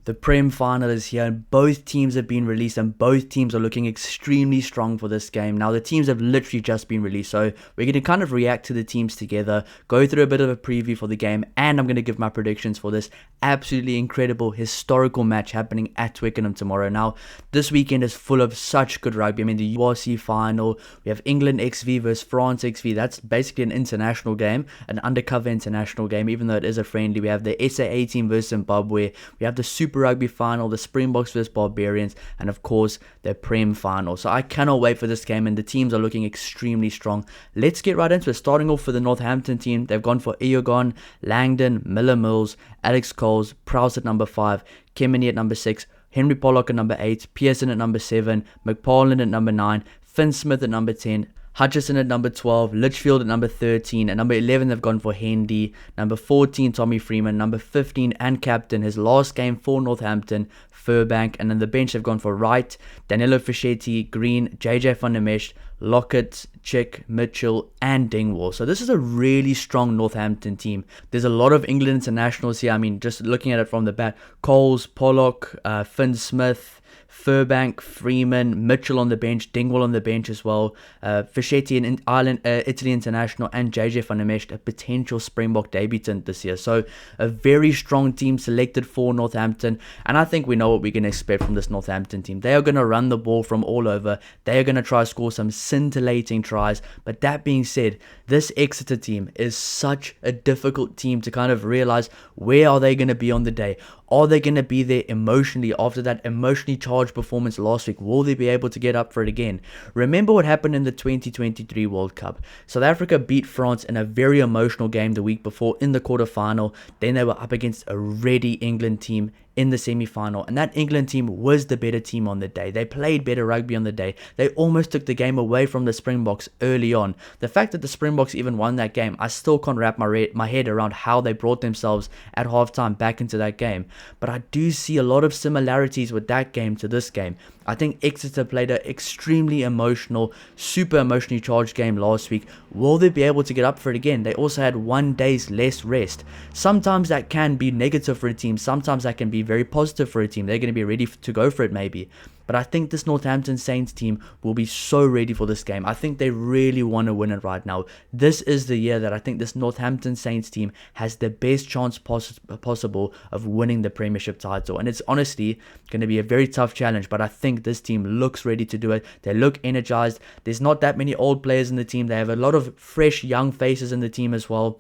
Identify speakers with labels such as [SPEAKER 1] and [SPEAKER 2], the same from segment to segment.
[SPEAKER 1] The Prem final is here and both teams have been released and both teams are looking extremely strong for this game. Now the teams have literally just been released, so we're going to kind of react to the teams together, go through a bit of a preview for the game, and I'm going to give my predictions for this absolutely incredible historical match happening at Twickenham tomorrow. Now this weekend is full of such good rugby. I mean, the URC final, we have England XV versus France XV. That's basically an international game, an undercover international game, even though it is a friendly. We have the SAA team versus Zimbabwe, we have the Super Rugby final, the Springboks vs Barbarians, and of course the Prem final. So I cannot wait for this game and the teams are looking extremely strong. Let's get right into it. Starting off for the Northampton team, they've gone for Iogon, Langdon, Miller Mills, Alex Coles, Prowse at number 5, Kemeny at number 6, Henry Pollock at number 8, Pearson at number 7, McParland at number 9, Finn Smith at number 10, Hutchison at number 12, Litchfield at number 13, and number 11 they've gone for Hendy, number 14 Tommy Freeman, number 15 and captain, his last game for Northampton, Furbank, and then the bench they've gone for Wright, Danilo Fischetti, Green, JJ van der Mescht, Lockett, Chick, Mitchell, and Dingwall. So this is a really strong Northampton team. There's a lot of England internationals here. I mean, just looking at it from the bat, Coles, Pollock, Finn Smith, Furbank, Freeman, Mitchell on the bench, Dingwall on the bench as well, Fischetti in Ireland, Italy international, and JJ van der Mescht, a potential Springbok debutant this year. So a very strong team selected for Northampton, and I think we know what we can expect from this Northampton team. They are going to run the ball from all over. They are going to try to score some scintillating tries. But that being said, this Exeter team is such a difficult team to kind of realize where are they going to be on the day. Are they going to be there emotionally after that emotionally charged performance last week? Will they be able to get up for it again? Remember what happened in the 2023 World Cup. South Africa beat France in a very emotional game the week before in the quarterfinal. Then they were up against a ready England team in the semi-final, and that England team was the better team on the day. They played better rugby on the day. They almost took the game away from the Springboks early on. The fact that the Springboks even won that game, I still can't wrap my head around how they brought themselves at halftime back into that game. But I do see a lot of similarities with that game to this game. I think Exeter played an extremely emotional, super emotionally charged game last week. Will they be able to get up for it again? They also had 1 day's less rest. Sometimes that can be negative for a team. Sometimes that can be very positive for a team. They're going to be ready to go for it maybe. But I think this Northampton Saints team will be so ready for this game. I think they really want to win it right now. This is the year that I think this Northampton Saints team has the best chance possible of winning the Premiership title. And it's honestly going to be a very tough challenge, but I think this team looks ready to do it. They look energized. There's not that many old players in the team. They have a lot of fresh young faces in the team as well.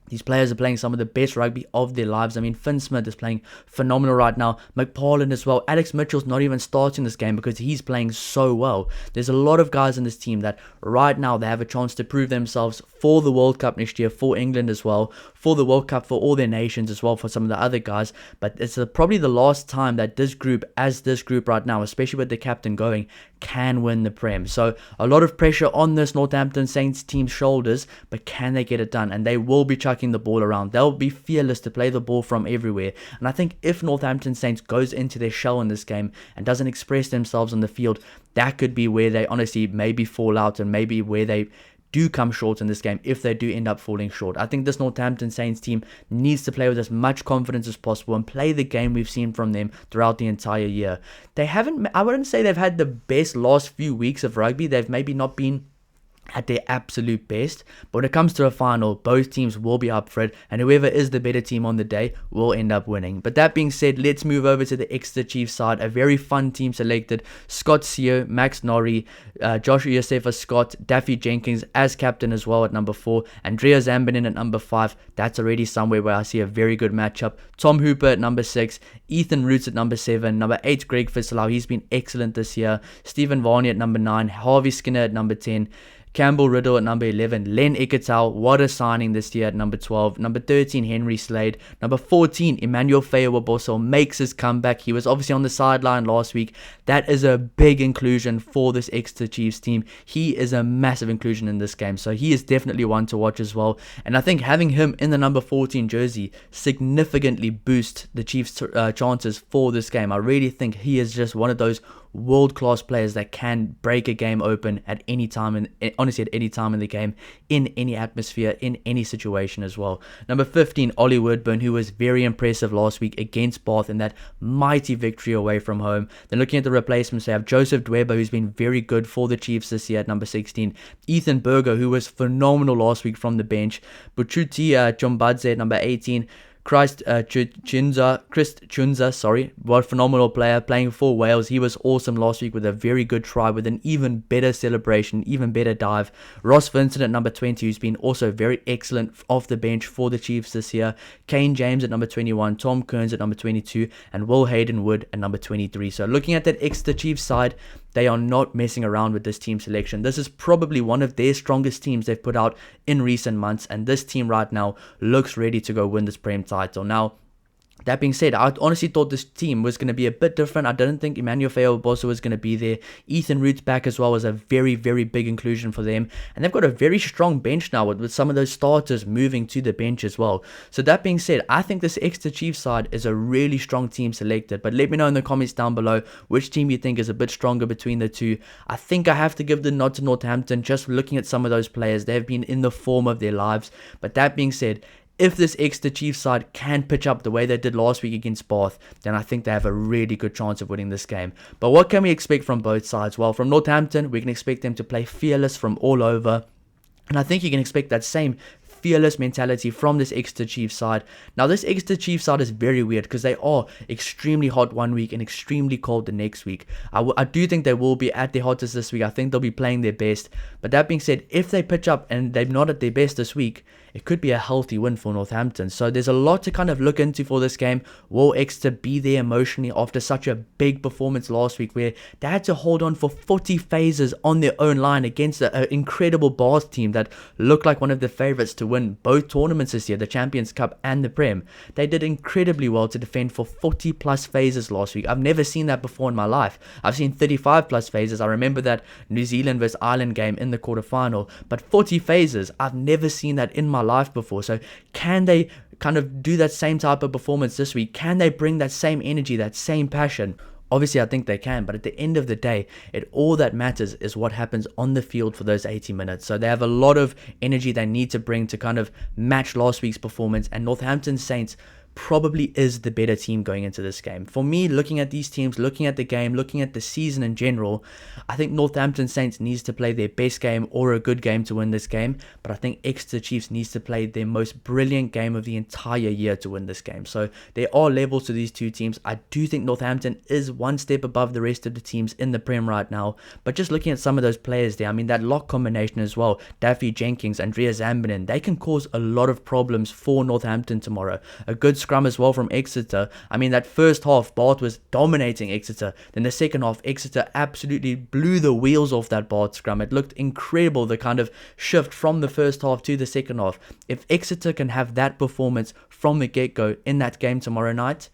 [SPEAKER 1] These players are playing some of the best rugby of their lives. I mean, Finn Smith is playing phenomenal right now. McParland as well. Alex Mitchell's not even starting this game because he's playing so well. There's a lot of guys in this team that right now they have a chance to prove themselves for the World Cup next year, for England as well, for the World Cup for all their nations as well, for some of the other guys. But it's probably the last time that this group right now, especially with the captain going, can win the Prem. So a lot of pressure on this Northampton Saints team's shoulders, but can they get it done? And they will be chucking the ball around. They'll be fearless to play the ball from everywhere. And I think if Northampton Saints goes into their shell in this game and doesn't express themselves on the field, that could be where they honestly maybe fall out and maybe where they do come short in this game if they do end up falling short. I think this Northampton Saints team needs to play with as much confidence as possible and play the game we've seen from them throughout the entire year. I wouldn't say they've had the best last few weeks of rugby. They've maybe not been at their absolute best, but when it comes to a final, both teams will be up for it, and whoever is the better team on the day will end up winning. But that being said, let's move over to the Exeter Chiefs side. A very fun team selected: Scott Seo, Max Norrie, Joshua Josefa Scott, Daffy Jenkins as captain as well at number 4, Andrea Zambanin at number 5. That's already somewhere where I see a very good matchup. Tom Hooper at number 6, Ethan Roots at number 7, number 8 Greg Fisselau, he's been excellent this year, Stephen Varney at number 9, Harvey Skinner at number 10, Campbell Riddle at number 11, Len Iketal, what a signing this year at number 12, number 13 Henry Slade, number 14 Emmanuel Feowaboso makes his comeback. He was obviously on the sideline last week. That is a big inclusion for this Exeter Chiefs team. He is a massive inclusion in this game, so he is definitely one to watch as well. And I think having him in the number 14 jersey significantly boosts the Chiefs' chances for this game. I really think he is just one of those world-class players that can break a game open at any time, and honestly at any time in the game, in any atmosphere, in any situation as well. Number 15, Ollie Woodburn, who was very impressive last week against Bath in that mighty victory away from home. Then looking at the replacements, they have Joseph Dweba, who's been very good for the Chiefs this year at number 16. Ethan Berger, who was phenomenal last week from the bench. Buchuti Jumbadze at number 18. Chris Chunza, what a phenomenal player playing for Wales. He was awesome last week with a very good try, with an even better celebration, even better dive. Ross Vincent at number 20, who's been also very excellent off the bench for the Chiefs this year. Kane James at number 21, Tom Kearns at number 22, and Will Hayden Wood at number 23. So looking at that Exeter Chiefs side, they are not messing around with this team selection. This is probably one of their strongest teams they've put out in recent months, and this team right now looks ready to go win this Prem title. Now, that being said, I honestly thought this team was going to be a bit different. I didn't think Emmanuel Feo-Bosso was going to be there. Ethan Root's back as well was a very, very big inclusion for them. And they've got a very strong bench now with some of those starters moving to the bench as well. So that being said, I think this Exeter Chiefs side is a really strong team selected. But let me know in the comments down below which team you think is a bit stronger between the two. I think I have to give the nod to Northampton, just looking at some of those players. They've been in the form of their lives. But that being said, if this Exeter Chiefs side can pitch up the way they did last week against Bath, then I think they have a really good chance of winning this game. But what can we expect from both sides? Well, from Northampton, we can expect them to play fearless from all over. And I think you can expect that same fearless mentality from this Exeter Chiefs side. Now, this Exeter Chiefs side is very weird because they are extremely hot one week and extremely cold the next week. I do think they will be at their hottest this week. I think they'll be playing their best. But that being said, if they pitch up and they're not at their best this week, it could be a healthy win for Northampton. So there's a lot to kind of look into for this game. Will Exeter be there emotionally after such a big performance last week where they had to hold on for 40 phases on their own line against an incredible Bath team that looked like one of the favourites to win both tournaments this year, the Champions Cup and the Prem? They did incredibly well to defend for 40 plus phases last week. I've never seen that before in my life. I've seen 35 plus phases. I remember that New Zealand vs Ireland game in the quarterfinal, but 40 phases, I've never seen that in my life before. So can they kind of do that same type of performance this week? Can they bring that same energy, that same passion? Obviously, I think they can, but at the end of the day, all that matters is what happens on the field for those 80 minutes. So they have a lot of energy they need to bring to kind of match last week's performance, and Northampton Saints probably is the better team going into this game. For me, looking at these teams, looking at the game, looking at the season in general, I think Northampton Saints needs to play their best game or a good game to win this game, but I think Exeter Chiefs needs to play their most brilliant game of the entire year to win this game. So there are levels to these two teams. I do think Northampton is one step above the rest of the teams in the Prem right now, but just looking at some of those players there, I mean, that lock combination as well, Daffy Jenkins, Andrea Zambinin, they can cause a lot of problems for Northampton tomorrow. A good scrum as well from Exeter. I mean, that first half, Bath was dominating Exeter. Then the second half, Exeter absolutely blew the wheels off that Bath scrum. It looked incredible, the kind of shift from the first half to the second half. If Exeter can have that performance from the get-go in that game tomorrow night,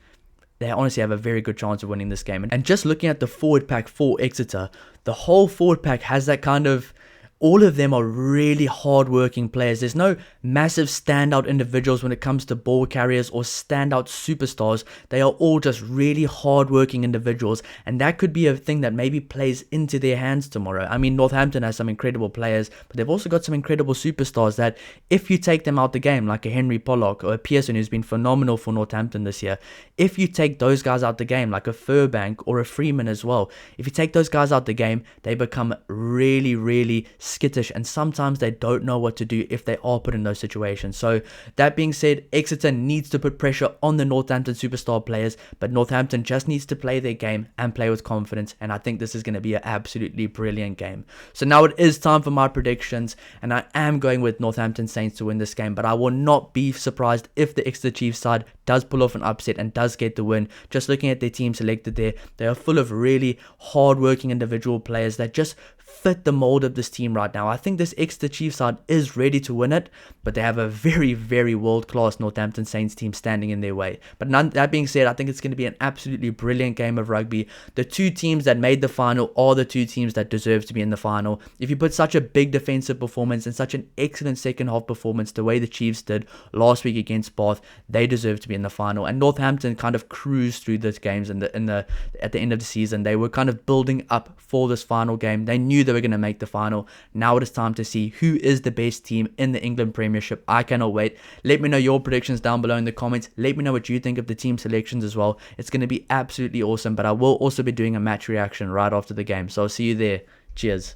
[SPEAKER 1] they honestly have a very good chance of winning this game. And just looking at the forward pack for Exeter, the whole forward pack has that kind of, all of them are really hard-working players. There's no massive standout individuals when it comes to ball carriers or standout superstars. They are all just really hard-working individuals, and that could be a thing that maybe plays into their hands tomorrow. I mean, Northampton has some incredible players, but they've also got some incredible superstars that if you take them out the game, like a Henry Pollock or a Pearson, who's been phenomenal for Northampton this year, if you take those guys out the game, like a Furbank or a Freeman as well, if you take those guys out the game, they become really, really skittish, and sometimes they don't know what to do if they are put in those situations. So that being said, Exeter needs to put pressure on the Northampton superstar players, but Northampton just needs to play their game and play with confidence, and I think this is going to be an absolutely brilliant game. So now it is time for my predictions, and I am going with Northampton Saints to win this game, but I will not be surprised if the Exeter Chiefs side does pull off an upset and does get the win. Just looking at their team selected there, they are full of really hard-working individual players that just fit the mold of this team right now. I think this Exeter Chiefs side is ready to win it, but they have a very, very world-class Northampton Saints team standing in their way. But that being said, I think it's going to be an absolutely brilliant game of rugby. The two teams that made the final are the two teams that deserve to be in the final. If you put such a big defensive performance and such an excellent second half performance the way the Chiefs did last week against Bath, they deserve to be in the final. And Northampton kind of cruised through those games at the end of the season. They were kind of building up for this final game. They knew they were going to make the final. Now it is time to see who is the best team in the England Premiership. I cannot wait. Let me know your predictions down below in the comments. Let me know what you think of the team selections as well. It's going to be absolutely awesome, but I will also be doing a match reaction right after the game. So I'll see you there. Cheers.